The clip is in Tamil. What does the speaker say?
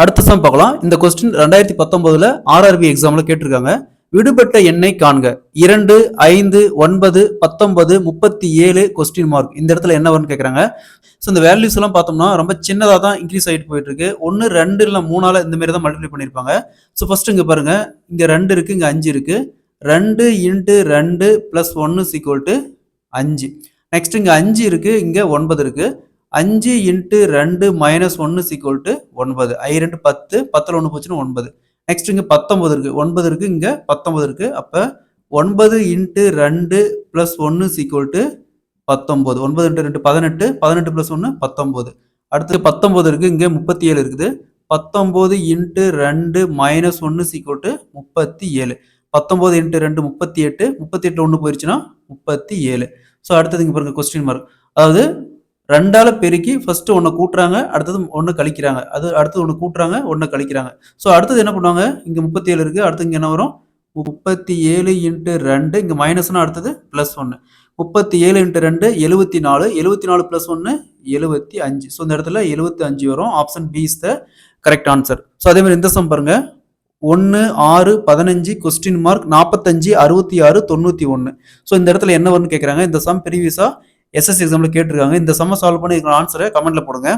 அடுத்த சம் பார்க்கலாம். இந்த கொஸ்டின் 2019 ஆர்ஆர்பி எக்ஸாம்ல கேட்டிருக்காங்க. விடுபட்ட எண்ணை காண்க. 2, 5, 9, 19, 37 கொஸ்டின் மார்க். இந்த இடத்துல என்ன வரும்னு கேட்குறாங்க. ஸோ இந்த வேல்யூஸ் எல்லாம் பார்த்தோம்னா ரொம்ப சின்னதாக தான் இன்க்ரீஸ் ஆகிட்டு போயிட்டு இருக்கு. 1, 2 இல்லை 3ஆல இந்த மாதிரி தான் மல்டிப்ளை பண்ணியிருப்பாங்க. ஸோ ஃபர்ஸ்ட் இங்கே பாருங்க, இங்கே 2 இருக்கு, இங்கே 5 இருக்கு. 2 × 2 + 1 = 5. நெக்ஸ்ட் இங்கே 5 இருக்கு, இங்கே 9 இருக்கு. 5 × 2 - 1 = 9. 2 10, 10ல் 1 போச்சுன்னா 9. நெக்ஸ்ட் இங்கே 19 இருக்கு, 9 இருக்கு, இங்கே 19 இருக்கு. அப்போ 9 × 2 + 1 = 19. 9 × 2 18, 18 + 1 19. அடுத்து 19 இருக்கு, இங்கே 37 இருக்குது. 19 × 2 - 1 = 37. 19 × 2 38, 38ல் 1 போயிடுச்சுன்னா 37. ஸோ அடுத்தது இங்கே பாருங்க கொஸ்டின் மார்க். அதாவது 2ஆல பெருக்கி ஃபர்ஸ்ட் 1 கூட்டுறாங்க, அடுத்தது 1 கழிக்கிறாங்க, அது அடுத்தது 1 கூட்டுறாங்க, 1 கழிக்கிறாங்க. ஸோ அடுத்தது என்ன பண்ணுவாங்க, இங்கே 37 இருக்கு, அடுத்து இங்கே என்ன வரும், 37 × 2, இங்கே மைனஸ்னா அடுத்தது +1. 37 × 2 74, 74 + 1 75. ஸோ இந்த இடத்துல 75 வரும். Option B is the correct answer. So அதே மாதிரி இந்த சம் பாருங்க, 1, 6, 15 கொஸ்டின் மார்க் 45, 66, 91. ஸோ இந்த இடத்துல என்ன வரும்னு கேட்குறாங்க. இந்த சம் ப்ரீவியஸாக எஸ்எஸ்சி எக்ஸாமில் கேட்டிருக்காங்க. இந்த சம்ம சால்வ் பண்ணி ஆன்சரை கமெண்ட்ல போடுங்க.